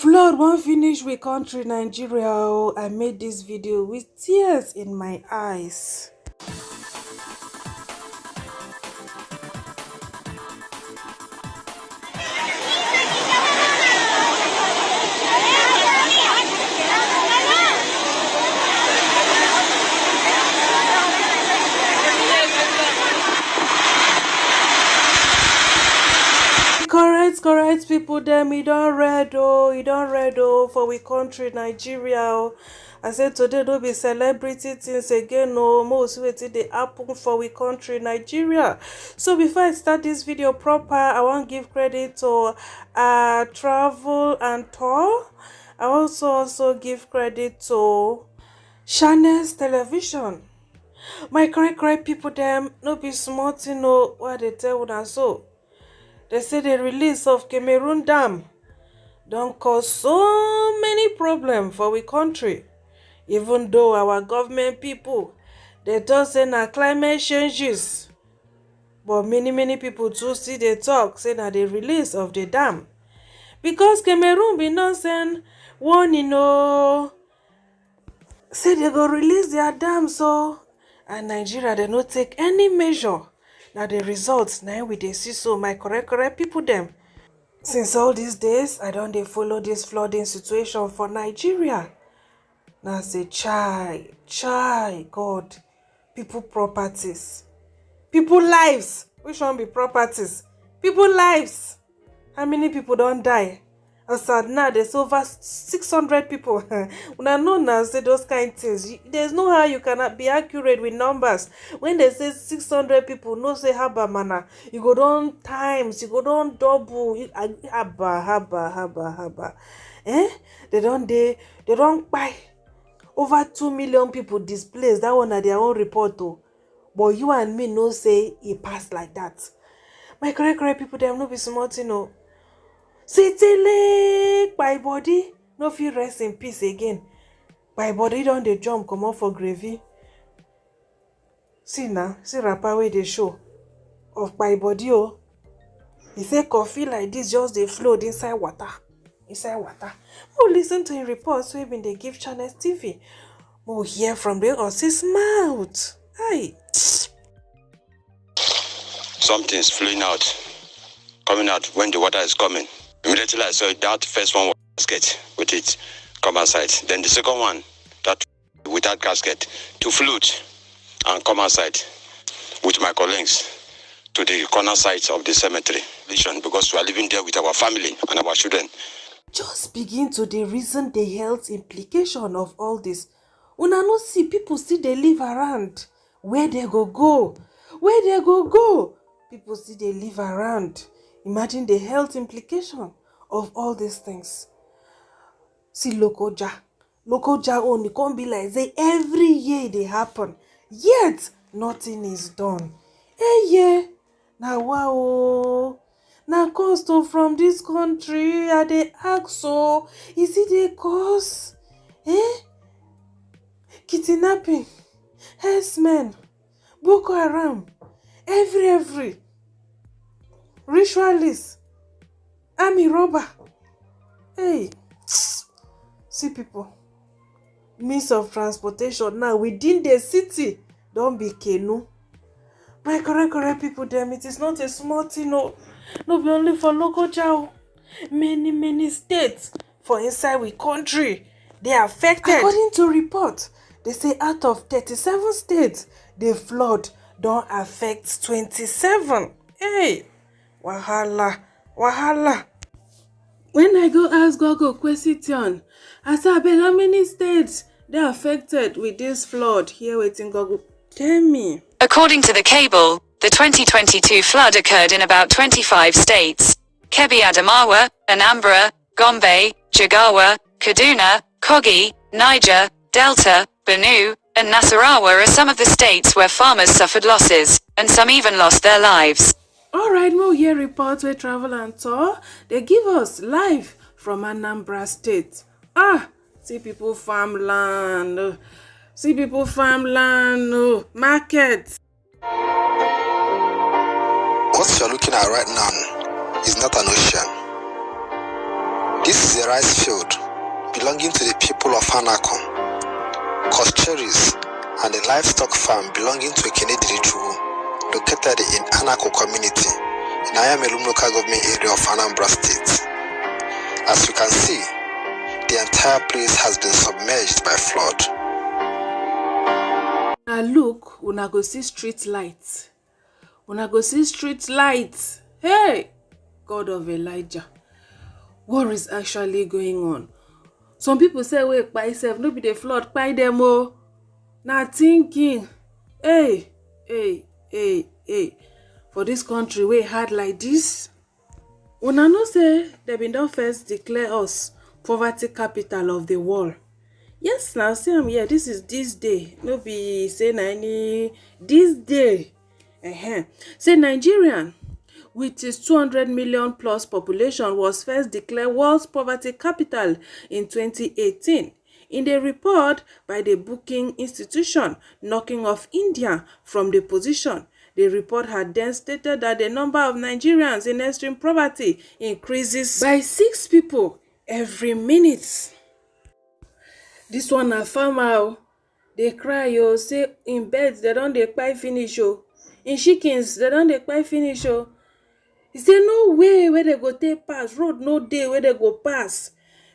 Flood won't finish with country Nigeria. Oh, I made this video with tears in my eyes. Correct people them, e don red for we country Nigeria oh. I said today no be celebrity things again oh, most wetin dey happen for we country Nigeria. So before I start this video proper, I wan give credit to Travel and Tour. I also give credit to Channels Television. My correct people them, no be small thing oh, what they tell una so. They say the release of Cameroon Dam don't cause so many problems for we country. Even though our government people, they talk say na climate changes. But many people too see they talk say na the release of the dam. Because Cameroon be not send warning oh, say they go release their dam so, and Nigeria they no take any measure. Now the results now we dey see so my correct people them. Since all these days, I don't dey follow this flooding situation for Nigeria. Now say chai, God, people properties, people lives. Which one be properties? People lives. How many people don't die? As at now, there's over 600 people. When I know now say those kind of things, there's no how you cannot be accurate with numbers. When they say 600 people, no say haba mana. You go down times, you go down double. Haba. They don't buy over 2 million people displaced. That one at their own report though. But you and me no say it passed like that. My correct people, they have no be smart, you know. Settle by body no fit rest in peace again. By body don dey jump comot for gravy. See now, see rapper wey dey show of by body oh. He say coffee like this just dey float inside water. We'll listen to him reports wey been dey give Channels TV. We'll hear from the horse's mouth. Aye. Something's flowing out, coming out when the water is coming. Immediately I saw that first one was gasket with it come outside. Then the second one, that without gasket, to float and come outside with my colleagues to the corner sites of the cemetery. Because we are living there with our family and our children. Just begin to the reason the health implication of all this. Una no see people still they live around. Where they go? People still they live around. Imagine the health implication of all these things. See local ja only can't be like say every year they happen. Yet nothing is done. Yeah. Now wow. Now cost from this country are they ask so? Is it a cause? Kidnapping, herdsmen, Boko Haram, every ritualists, army robber. Hey, see people, means of transportation now within the city don't be canoe. My correct people them, it is not a small thing no be only for local jail. Many states for inside we country they are affected. According to report, they say out of 37 states the flood don't affect 27. Hey, wahala. When I go ask Google question, I say abeg how many states they affected with this flood? Here waiting Google tell me. According to the cable, the 2022 flood occurred in about 25 states. Kebbi Adamawa, Anambra, Gombe, Jigawa, Kaduna, Kogi, Niger, Delta, Benue, and Nasarawa are some of the states where farmers suffered losses, and some even lost their lives. Alright, we'll hear reports where Travel and Tour, they give us live from Anambra State. See people farmland, market. What you're looking at right now is not an ocean. This is a rice field belonging to the people of Anakom, Cherries, and a livestock farm belonging to Kenedirichubu, located in Anako community in Ayamelum local government area of Anambra State. As you can see, the entire place has been submerged by flood. Now look, una go see street lights. Una go see street lights. Hey, God of Elijah, what is actually going on? Some people say, wait, by self, no be the flood, by them, oh. Now thinking, hey, for this country, we hard like this. Una know say, they been don first declare us poverty capital of the world. Yes, now see I'm here. This is this day. No be say na any this day. Say Nigerian, with its 200 million plus population, was first declared world's poverty capital in 2018. In the report by the Booking Institution knocking off India from the position, the report had then stated that the number of Nigerians in extreme poverty increases by 6 people every minute. This one na farmer, they cry, say in birds they don dey kpai finish, in chickens they don dey kpai finish. He say no way where they go take pass, road no dey where they go pass.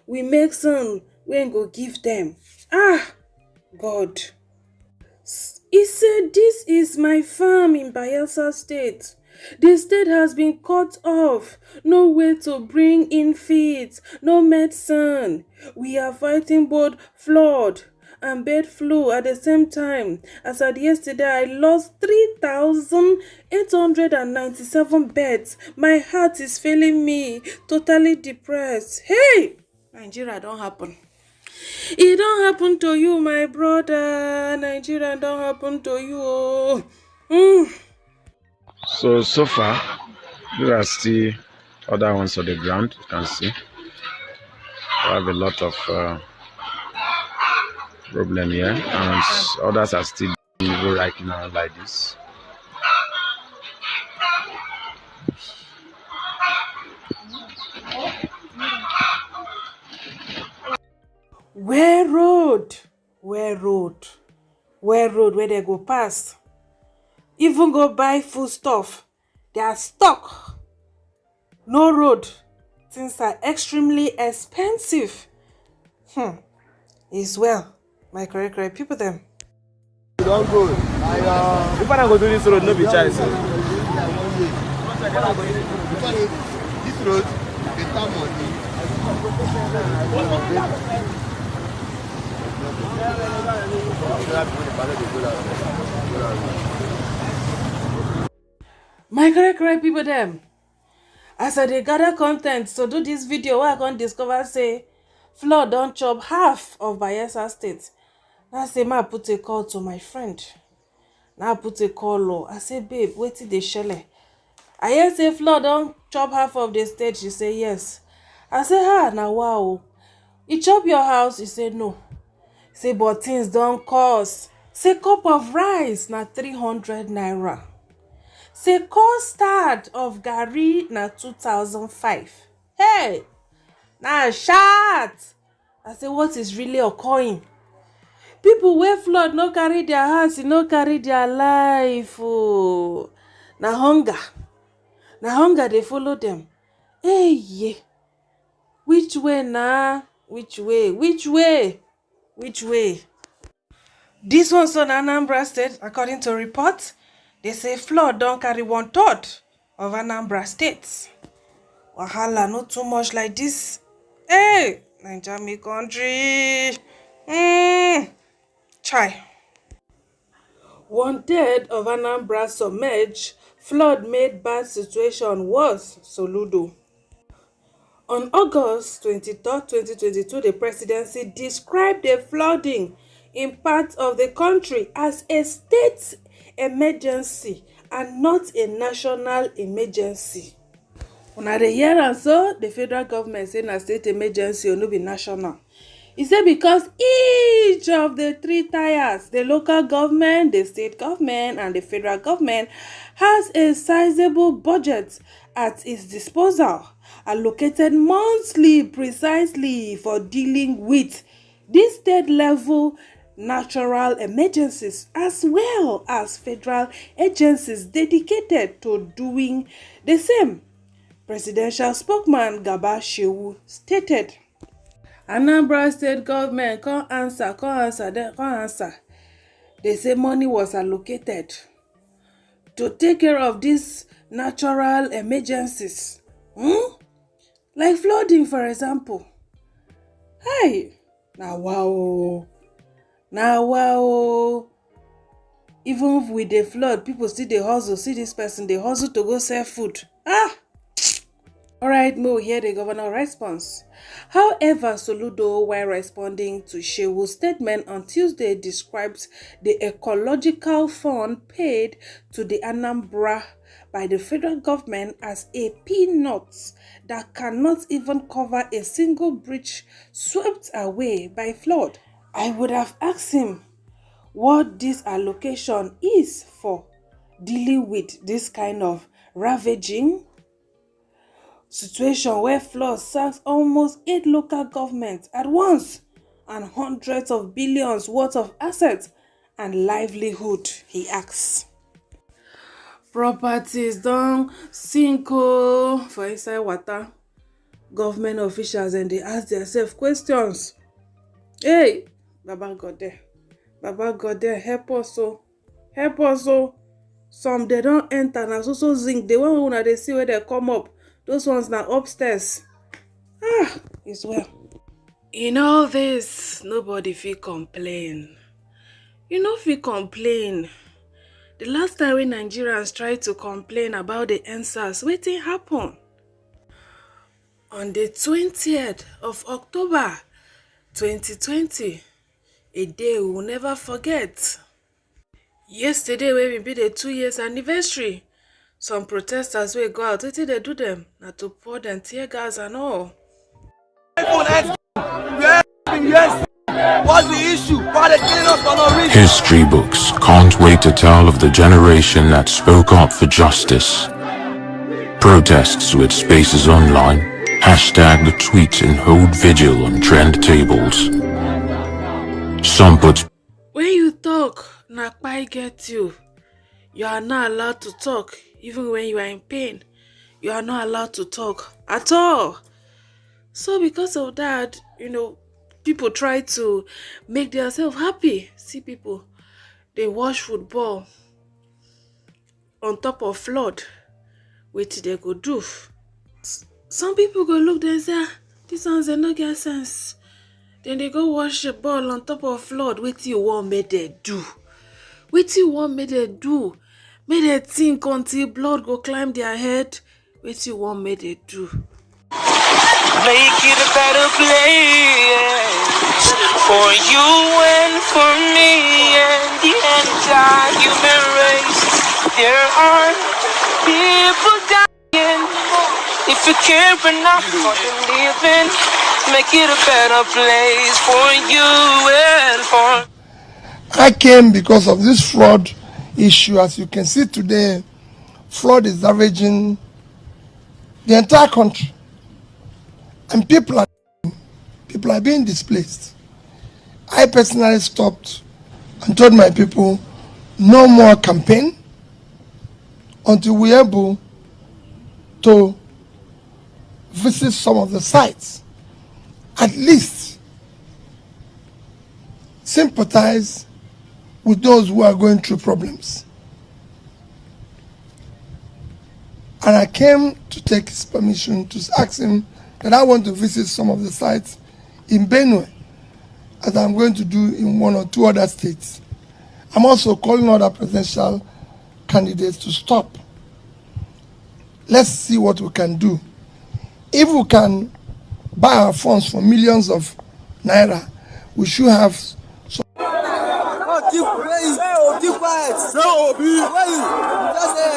We make some wey go give them. God. He said, this is my farm in Bayelsa State. The state has been cut off. No way to bring in feeds, no medicine. We are fighting both flood and bird flu at the same time. As at yesterday, I lost 3,897 birds. My heart is failing me, totally depressed. Hey, Nigeria don't happen. It don't happen to you, my brother. Nigeria don't happen to you. So far, there are still other ones on the ground. You can see we have a lot of problem here, and others are still evil right now like this. Where road where they go pass, even go buy food stuff, they are stuck. No road, things are extremely expensive. Is well, my correct people them. You don't go. If I go to this road, no be choice. This road, better money. My correct people them. As I dey gather content to do this video, I can discover say flood don chop half of Bayelsa State. Now say ma put a call to my friend. Now I put a call. I say, babe, wetin dey shele? I hear say flood don chop half of the state. She say yes. I say, now wow. E chop your house? He say no. Say but things don cost. Say cup of rice na 300 naira. Say custard of garri na 2,005. Hey, na shot. I say what is really occurring? People wey flood no carry their house, no carry their life. Na hunger dey follow them. Hey, yeah. Which way na? Which way? This one on Anambra State, according to reports, they say flood don carry 1/3 of Anambra State. Wahala not too much like this. Hey, Naija me country. Chai. 1/3 of Anambra submerged. Flood made bad situation worse. Soludo. On August 23rd, 2022, the presidency described the flooding in parts of the country as a state emergency and not a national emergency. Una dey hear am so, the federal government say na state emergency or no be national. He said because each of the 3 tiers, the local government, the state government, and the federal government, has a sizable budget at its disposal allocated monthly precisely for dealing with these state-level natural emergencies, as well as federal agencies dedicated to doing the same. Presidential spokesman Garba Shehu stated. Anambra state government come answer. They say money was allocated to take care of these natural emergencies. Like flooding, for example. Hey, now wow. Even with the flood, people still dey hustle. See this person, they hustle to go sell food. Alright, we'll hear the governor response. However, Soludo, while responding to Shewu's statement on Tuesday, described the ecological fund paid to the Anambra by the federal government as a peanuts that cannot even cover a single bridge swept away by flood. I would have asked him what this allocation is for dealing with this kind of ravaging situation where flood sacks almost 8 local governments at once and hundreds of billions worth of assets and livelihood, he asks. Properties don sink for inside water. Government officials and they ask themselves questions. Hey, Baba God there, help us help us Some they don't enter na so zinc. The one una they see where they come up. Those ones now upstairs. It's well. In all this, nobody feel complain. You know feel complain. The last time when Nigerians tried to complain about the answers, wetin happen? On the 20th of October 2020, a day we will never forget. Yesterday when we be the 2 years anniversary, some protesters will go out, wetin they do them? Na to pour them tear gas and all. What's the issue? Why they killing us for no reason? History books can't wait to tell of the generation that spoke up for justice. Protests with spaces online, hashtag the tweet and hold vigil on trend tables. Some put when you talk, na kpai get you. You are not allowed to talk, even when you are in pain. You are not allowed to talk at all. So because of that, people try to make themselves happy. See people, they watch football on top of flood. Wetin they go do? Some people go look, they say, these ones they no get sense. Then they go watch the ball on top of flood. Wetin you want make they do? Wetin you want make they do? Make they think until blood go climb their head. Wetin you want make they do? Make it a better place for you and for me and the entire human race. There are people dying. If you care enough for the living, make it a better place for you and for. I came because of this fraud issue. As you can see today, flood is ravaging the entire country. And people are being displaced. I personally stopped and told my people, no more campaign until we're able to visit some of the sites. At least sympathize with those who are going through problems. And I came to take his permission to ask him that I want to visit some of the sites in Benue, as I'm going to do in 1 or 2 other states. I'm also calling other presidential candidates to stop. Let's see what we can do. If we can buy our funds for millions of naira, we should have some. Keep quiet. No, Obi. Where you? Just say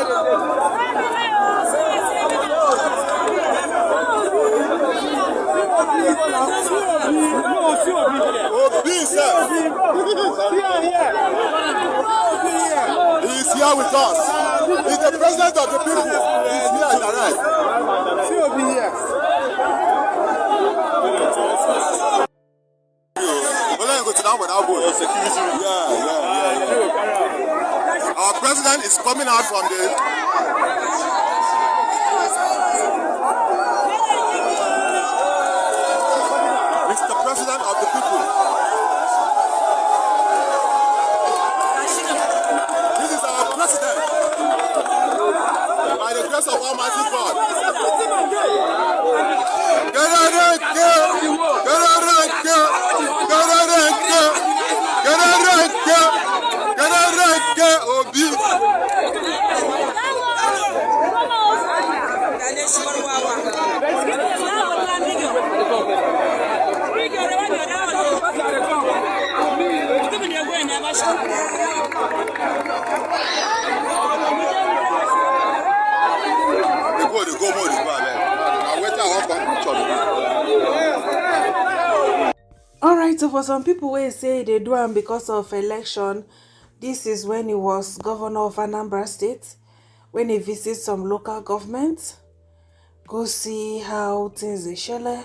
Obi, sir. He's here with us. He's the president of the people. He's here, right? See Obi here. down for that boat. Yeah. Our president is coming out from the. Mr. President of the people. This is our president. By the grace of Almighty God. Alright, so for some people wey say they do am because of election, this is when he was governor of Anambra State, when he visit some local government, go see how things dey shele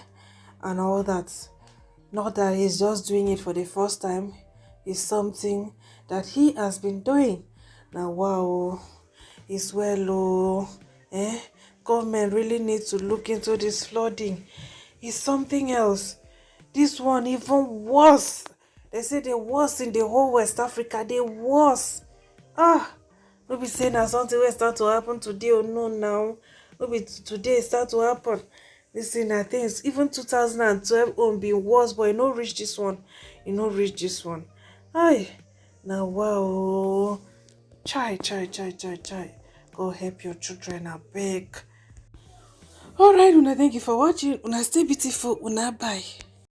and all that. Not that he's just doing it for the first time, it's something that he has been doing. Now wow, it's well government really needs to look into this flooding. It's something else. This one even worse. They say the worst in the whole West Africa. The worst. No be saying that something will start to happen today or no now. No be today start to happen. Listen, I think even 2012 own be worse, but it no reach this one. It no reach this one. Aye. Now wow. Chai. Go help your children, I beg. Alright, Una, thank you for watching. Una stay beautiful. Una bye.